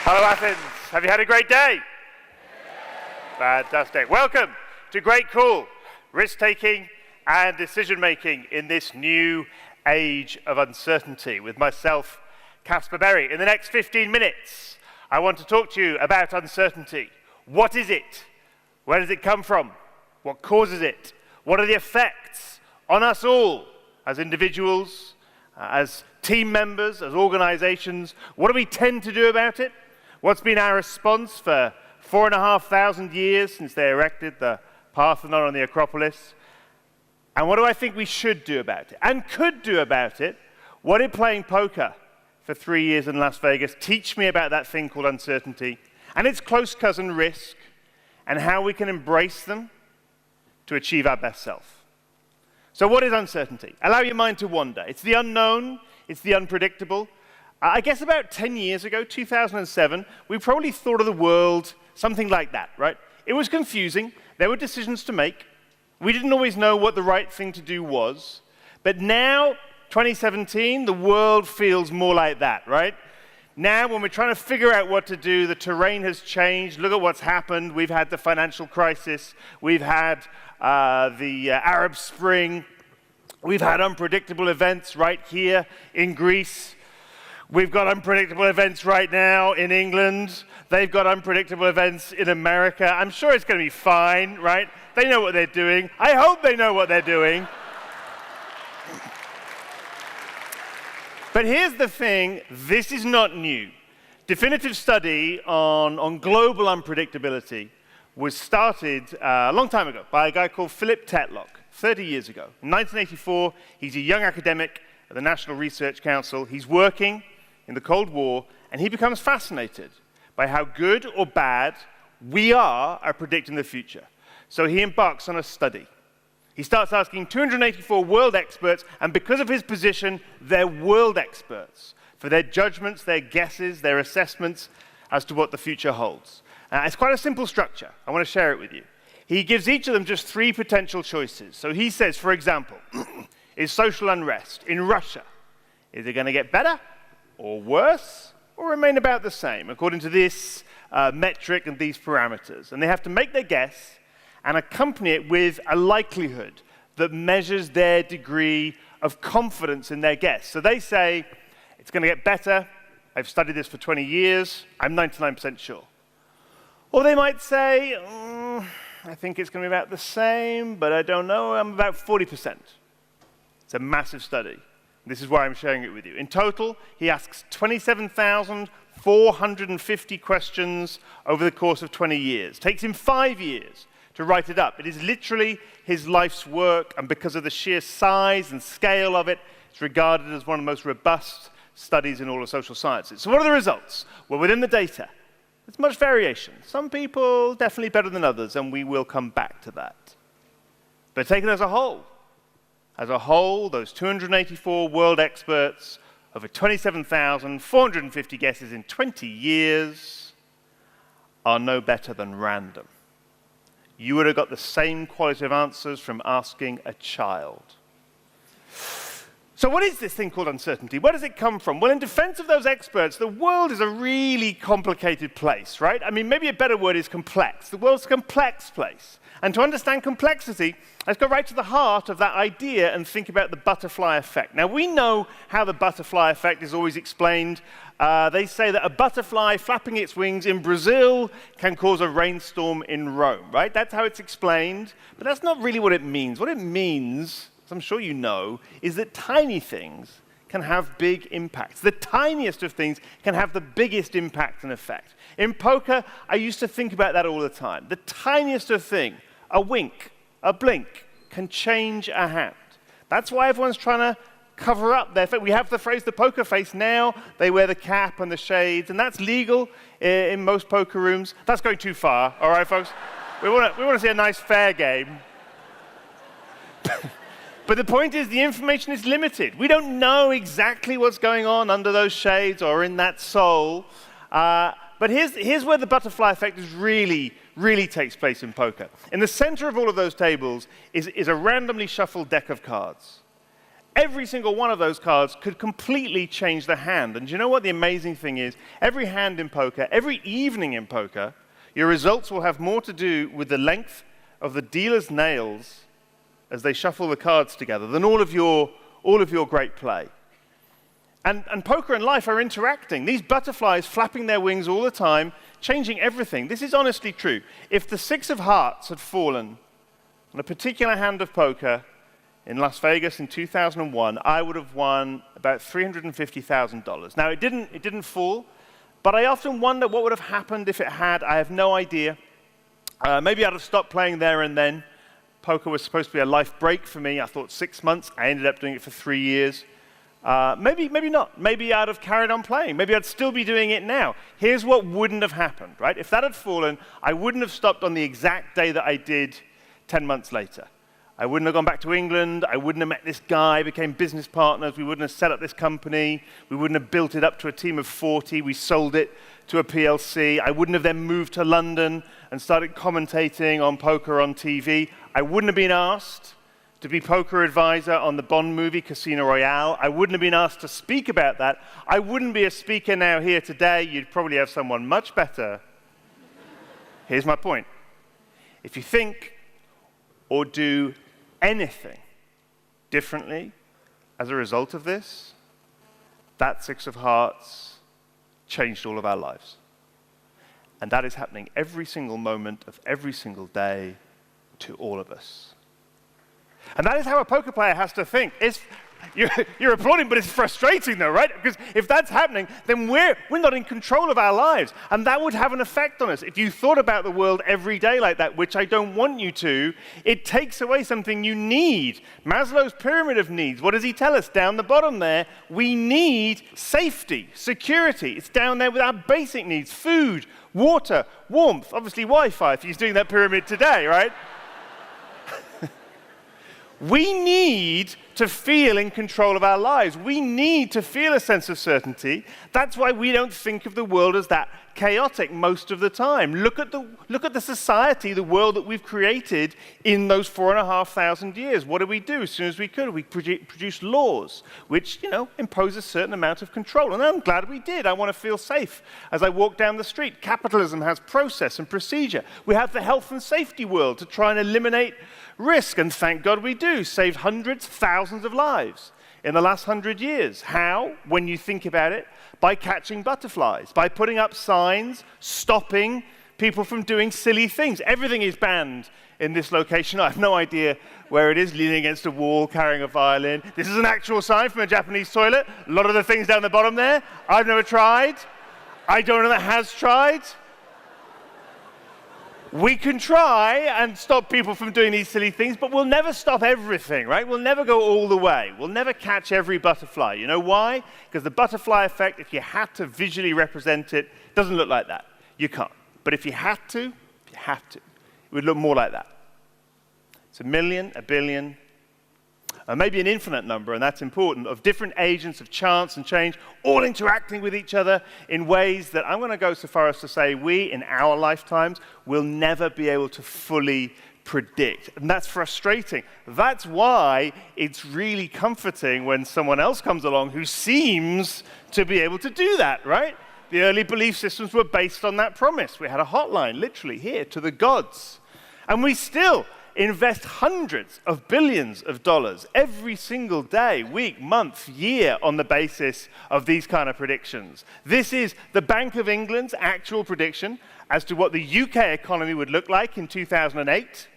Hello, Athens. Have you had a great day? Fantastic. Welcome to Great Cool, risk-taking and decision-making in this new age of uncertainty with myself, Caspar. In the next 15 minutes, I want to talk to you about uncertainty. What is it? Where does it come from? What causes it? What are the effects on us all as individuals, as team members, as organizations? What do we tend to do about it? What's been our response for 4,500 years since they erected the Parthenon on the Acropolis? And what do I think we should do about it? And could do about it? What did playing poker for 3 years in Las Vegas teach me about that thing called uncertainty and its close cousin risk, and how we can embrace them to achieve our best self? So what is uncertainty? Allow your mind to wander. It's the unknown, it's the unpredictable. I guess about 10 years ago, 2007, we probably thought of the world something like that, right? It was confusing. There were decisions to make. We didn't always know what the right thing to do was. But now, 2017, the world feels more like that, right? Now, when we're trying to figure out what to do, the terrain has changed. Look at what's happened. We've had the financial crisis. We've had the Arab Spring. We've had unpredictable events right here in Greece. We've got unpredictable events right now in England. They've got unpredictable events in America. I'm sure it's going to be fine, right? They know what they're doing. I hope they know what they're doing. But here's the thing, this is not new. Definitive study on global unpredictability was started a long time ago by a guy called Philip Tetlock, 30 years ago. In 1984, he's a young academic at the National Research Council. He's working in the Cold War, and he becomes fascinated by how good or bad we are at predicting the future. So he embarks on a study. He starts asking 284 world experts, and because of his position, they're world experts, for their judgments, their guesses, their assessments as to what the future holds. It's quite a simple structure. I want to share it with you. He gives each of them just 3 potential choices. So he says, for example, is social unrest in Russia, is it going to get better or worse, or remain about the same, according to this metric and these parameters? And they have to make their guess and accompany it with a likelihood that measures their degree of confidence in their guess. So they say, it's going to get better. I've studied this for 20 years. I'm 99% sure. Or they might say, I think it's going to be about the same, but I don't know. I'm about 40%. It's a massive study. This is why I'm sharing it with you. In total, he asks 27,450 questions over the course of 20 years. Takes him 5 years to write it up. It is literally his life's work, and because of the sheer size and scale of it, it's regarded as one of the most robust studies in all of social sciences. So what are the results? Well, within the data, there's much variation. Some people definitely better than others, and we will come back to that. But taken as a whole, those 284 world experts, over 27,450 guesses in 20 years, are no better than random. You would have got the same quality of answers from asking a child. So what is this thing called uncertainty? Where does it come from? Well, in defense of those experts, the world is a really complicated place, right? I mean, maybe a better word is complex. The world's a complex place. And to understand complexity, let's go right to the heart of that idea and think about the butterfly effect. Now, we know how the butterfly effect is always explained. They say that a butterfly flapping its wings in Brazil can cause a rainstorm in Rome, right? That's how it's explained. But that's not really what it means. What it means, as I'm sure you know, is that tiny things can have big impacts. The tiniest of things can have the biggest impact and effect. In poker, I used to think about that all the time. The tiniest of things, a wink, a blink, can change a hand. That's why everyone's trying to cover up their face. We have the phrase the poker face now. They wear the cap and the shades, and that's legal in most poker rooms. That's going too far, all right, folks? We want to see a nice, fair game. But the point is, the information is limited. We don't know exactly what's going on under those shades or in that soul. But here's where the butterfly effect is really takes place in poker. In the center of all of those tables is a randomly shuffled deck of cards. every single one of those cards could completely change the hand. And do you know what the amazing thing is? Every hand in poker, every evening in poker, your results will have more to do with the length of the dealer's nails as they shuffle the cards together than all of your great play. And poker and life are interacting. These butterflies flapping their wings all the time, changing everything. This is honestly true. If the 6 of hearts had fallen on a particular hand of poker in Las Vegas in 2001, I would have won about $350,000. Now, it didn't fall, but I often wonder what would have happened if it had. I have no idea. Maybe I'd have stopped playing there and then. Poker was supposed to be a life break for me. I thought 6 months. I ended up doing it for 3 years. Maybe not. Maybe I'd have carried on playing. Maybe I'd still be doing it now. Here's what wouldn't have happened, right? If that had fallen, I wouldn't have stopped on the exact day that I did 10 months later. I wouldn't have gone back to England. I wouldn't have met this guy, became business partners. We wouldn't have set up this company. We wouldn't have built it up to a team of 40. We sold it to a PLC. I wouldn't have then moved to London and started commentating on poker on TV. I wouldn't have been asked to be poker advisor on the Bond movie Casino Royale. I wouldn't have been asked to speak about that. I wouldn't be a speaker now here today. You'd probably have someone much better. Here's my point. If you think or do anything differently as a result of this, that 6 of hearts changed all of our lives. And that is happening every single moment of every single day to all of us. And that is how a poker player has to think. You're applauding, but it's frustrating though, right? Because if that's happening, then we're not in control of our lives. And that would have an effect on us. If you thought about the world every day like that, which I don't want you to, it takes away something you need. Maslow's pyramid of needs, what does he tell us? Down the bottom there, we need safety, security. It's down there with our basic needs: food, water, warmth, obviously Wi-Fi if he's doing that pyramid today, right? We need to feel in control of our lives. We need to feel a sense of certainty. That's why we don't think of the world as that chaotic most of the time. Look at the society, the world that we've created in those 4,500 years. What do? As soon as we could, we produced laws which, impose a certain amount of control. And I'm glad we did. I want to feel safe as I walk down the street. Capitalism has process and procedure. We have the health and safety world to try and eliminate risk, and thank God we do. Saved hundreds, thousands of lives in the last 100 years. How? When you think about it, by catching butterflies, by putting up signs, stopping people from doing silly things. Everything is banned in this location. I have no idea where it is, leaning against a wall, carrying a violin. This is an actual sign from a Japanese toilet. A lot of the things down the bottom there, I've never tried. I don't know that has tried. We can try and stop people from doing these silly things, but we'll never stop everything, right? We'll never go all the way. We'll never catch every butterfly. You know why? Because the butterfly effect, if you had to visually represent it, doesn't look like that. You can't. But if you had to, it would look more like that. It's 1 million, 1 billion, maybe an infinite number, and that's important, of different agents of chance and change, all interacting with each other in ways that I'm going to go so far as to say we, in our lifetimes, will never be able to fully predict. And that's frustrating. That's why it's really comforting when someone else comes along who seems to be able to do that, right? The early belief systems were based on that promise. We had a hotline, literally, here to the gods. And we still invest hundreds of billions of dollars every single day, week, month, year on the basis of these kind of predictions. This is the Bank of England's actual prediction as to what the UK economy would look like in 2008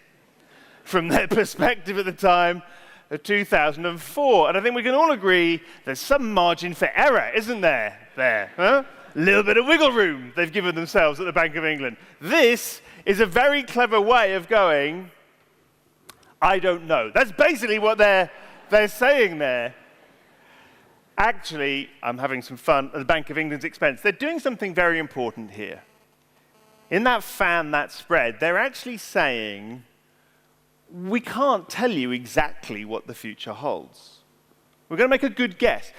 from their perspective at the time of 2004. And I think we can all agree there's some margin for error, isn't there? A little bit of wiggle room they've given themselves at the Bank of England. This is a very clever way of going, I don't know. That's basically what they're saying there. Actually, I'm having some fun at the Bank of England's expense. They're doing something very important here. In that fan, that spread, they're actually saying, we can't tell you exactly what the future holds. We're going to make a good guess.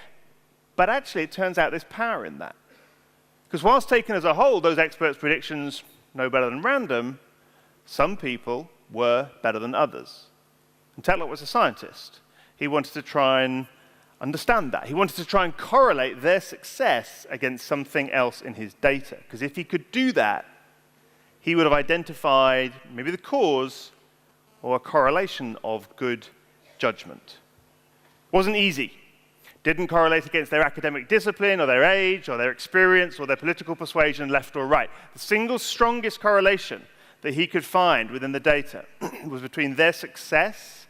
But actually, it turns out there's power in that. Because whilst taken as a whole, those experts' predictions no better than random, some people were better than others. And Tetlock was a scientist. He wanted to try and understand that. He wanted to try and correlate their success against something else in his data. Because if he could do that, he would have identified maybe the cause or a correlation of good judgment. It wasn't easy. Didn't correlate against their academic discipline or their age or their experience or their political persuasion, left or right. The single strongest correlation that he could find within the data was between their success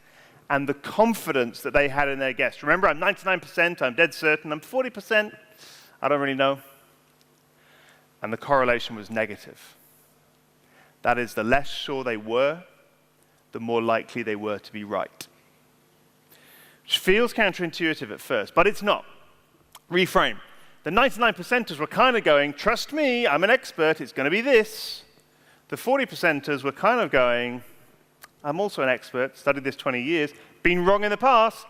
and the confidence that they had in their guess. Remember, I'm 99%, I'm dead certain, I'm 40%, I don't really know. And the correlation was negative. That is, the less sure they were, the more likely they were to be right. Which feels counterintuitive at first, but it's not. Reframe. The 99%ers were kind of going, trust me, I'm an expert, it's going to be this. The 40%ers were kind of going, I'm also an expert, studied this 20 years, been wrong in the past.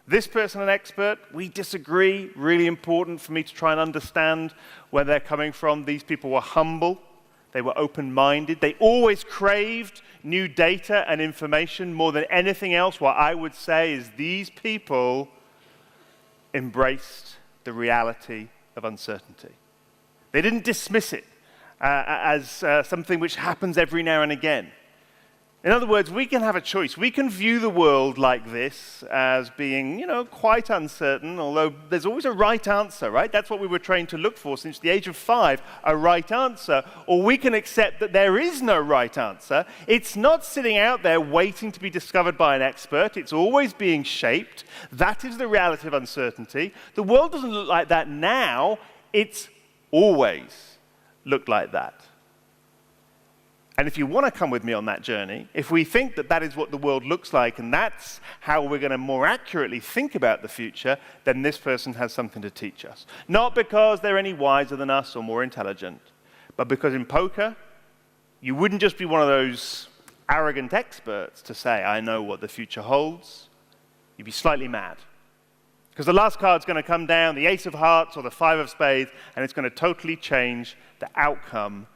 This person an expert, we disagree, really important for me to try and understand where they're coming from. These people were humble, they were open-minded, they always craved new data and information more than anything else. What I would say is these people embraced the reality of uncertainty. They didn't dismiss it as something which happens every now and again. In other words, we can have a choice. We can view the world like this as being, quite uncertain, although there's always a right answer, right? That's what we were trained to look for since the age of 5, a right answer. Or we can accept that there is no right answer. It's not sitting out there waiting to be discovered by an expert. It's always being shaped. That is the reality of uncertainty. The world doesn't look like that now. It's always looked like that. And if you want to come with me on that journey, if we think that that is what the world looks like and that's how we're going to more accurately think about the future, then this person has something to teach us. Not because they're any wiser than us or more intelligent, but because in poker, you wouldn't just be one of those arrogant experts to say, I know what the future holds. You'd be slightly mad. Because the last card's going to come down, the ace of hearts or the 5 of spades, and it's going to totally change the outcome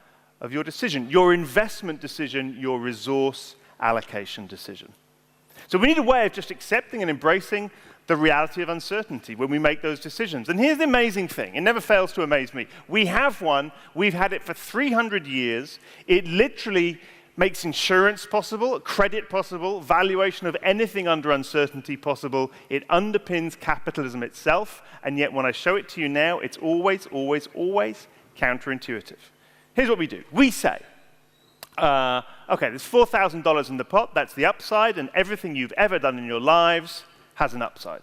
of your decision, your investment decision, your resource allocation decision. So we need a way of just accepting and embracing the reality of uncertainty when we make those decisions. And here's the amazing thing. It never fails to amaze me. We have one. We've had it for 300 years. It literally makes insurance possible, credit possible, valuation of anything under uncertainty possible. It underpins capitalism itself. And yet when I show it to you now, it's always, always, always counterintuitive. Here's what we do. We say, okay, there's $4,000 in the pot, that's the upside, and everything you've ever done in your lives has an upside.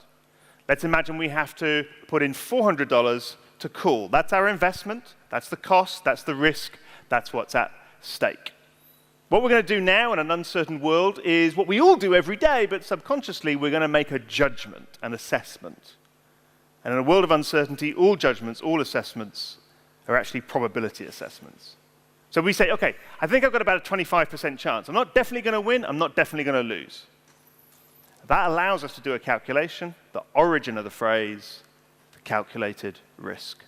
Let's imagine we have to put in $400 to call. That's our investment, that's the cost, that's the risk, that's what's at stake. What we're going to do now in an uncertain world is what we all do every day, but subconsciously we're going to make a judgment, an assessment. And in a world of uncertainty, all judgments, all assessments are actually probability assessments. So we say, okay, I think I've got about a 25% chance. I'm not definitely going to win, I'm not definitely going to lose. That allows us to do a calculation, the origin of the phrase, the calculated risk.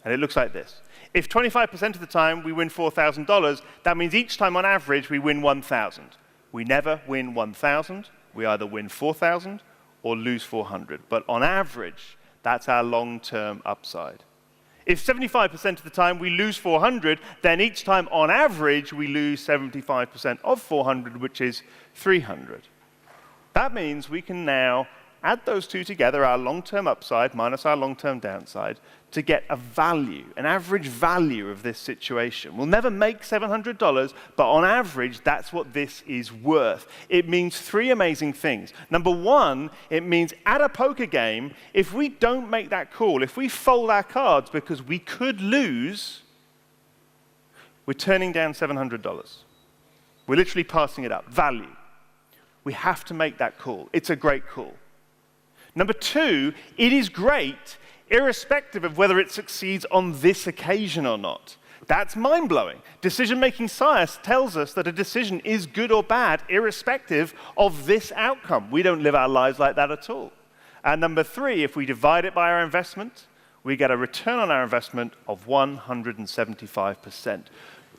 And it looks like this. If 25% of the time we win $4,000, that means each time on average we win 1,000. We never win 1,000. We either win 4,000 or lose 400. But on average, that's our long-term upside. If 75% of the time we lose 400, then each time on average we lose 75% of 400, which is 300. That means we can now add those two together, our long-term upside minus our long-term downside, to get a value, an average value of this situation. We'll never make $700, but on average, that's what this is worth. It means 3 amazing things. Number 1, it means at a poker game, if we don't make that call, if we fold our cards because we could lose, we're turning down $700. We're literally passing it up. Value. We have to make that call. It's a great call. Number 2, it is great irrespective of whether it succeeds on this occasion or not. That's mind-blowing. Decision-making science tells us that a decision is good or bad irrespective of this outcome. We don't live our lives like that at all. And number 3, if we divide it by our investment, we get a return on our investment of 175%.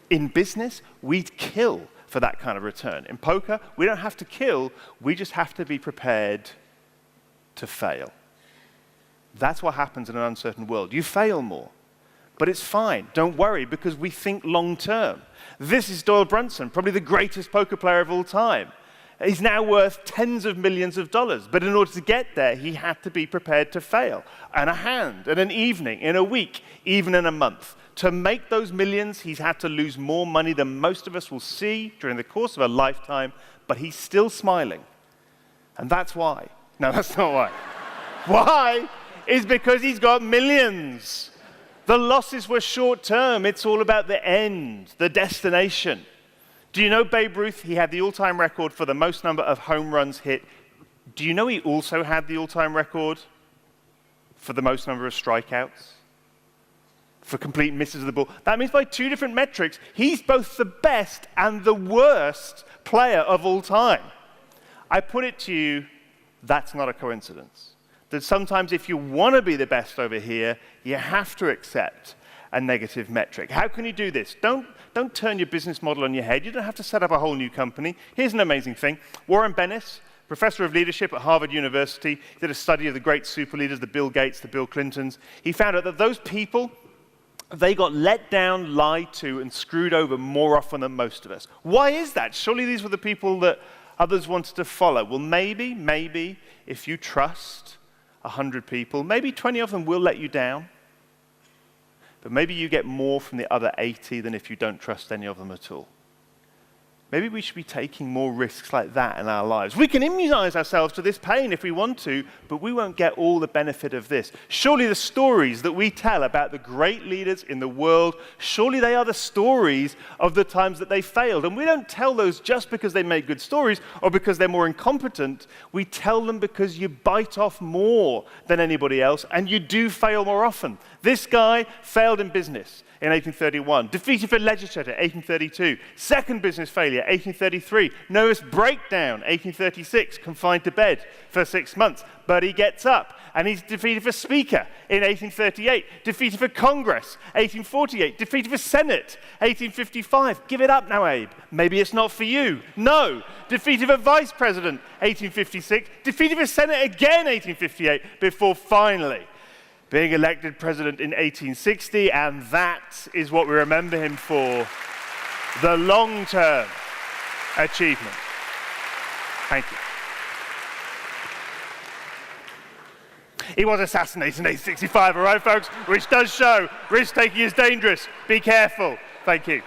In business, we'd kill for that kind of return. In poker, we don't have to kill, we just have to be prepared to fail. That's what happens in an uncertain world. You fail more. But it's fine. Don't worry, because we think long term. This is Doyle Brunson, probably the greatest poker player of all time. He's now worth tens of millions of dollars. But in order to get there, he had to be prepared to fail. And a hand, and an evening, in a week, even in a month. To make those millions, he's had to lose more money than most of us will see during the course of a lifetime. But he's still smiling. And that's why. No, that's not why. Why? Is because he's got millions. The losses were short term. It's all about the end, the destination. Do you know Babe Ruth? He had the all-time record for the most number of home runs hit. Do you know he also had the all-time record for the most number of strikeouts? For complete misses of the ball. That means by two different metrics, he's both the best and the worst player of all time. I put it to you, that's not a coincidence. That sometimes if you want to be the best over here, you have to accept a negative metric. How can you do this? Don't turn your business model on your head. You don't have to set up a whole new company. Here's an amazing thing. Warren Bennis, professor of leadership at Harvard University, did a study of the great super leaders, the Bill Gates, the Bill Clintons. He found out that those people, they got let down, lied to, and screwed over more often than most of us. Why is that? Surely these were the people that others wanted to follow. Well, maybe, if you trust 100 people, maybe 20 of them will let you down. But maybe you get more from the other 80 than if you don't trust any of them at all. Maybe we should be taking more risks like that in our lives. We can immunize ourselves to this pain if we want to, but we won't get all the benefit of this. Surely the stories that we tell about the great leaders in the world, surely they are the stories of the times that they failed. And we don't tell those just because they make good stories or because they're more incompetent. We tell them because you bite off more than anybody else, and you do fail more often. This guy failed in business in 1831, defeated for legislature, 1832, second business failure, 1833, nervous breakdown, 1836, confined to bed for 6 months, but he gets up, and he's defeated for speaker in 1838, defeated for Congress, 1848, defeated for Senate, 1855. Give it up now, Abe. Maybe it's not for you. No. Defeated for vice president, 1856, defeated for Senate again, 1858, before finally being elected president in 1860, and that is what we remember him for, the long-term achievement. Thank you. He was assassinated in 1865, all right, folks? Which does show risk-taking is dangerous. Be careful. Thank you.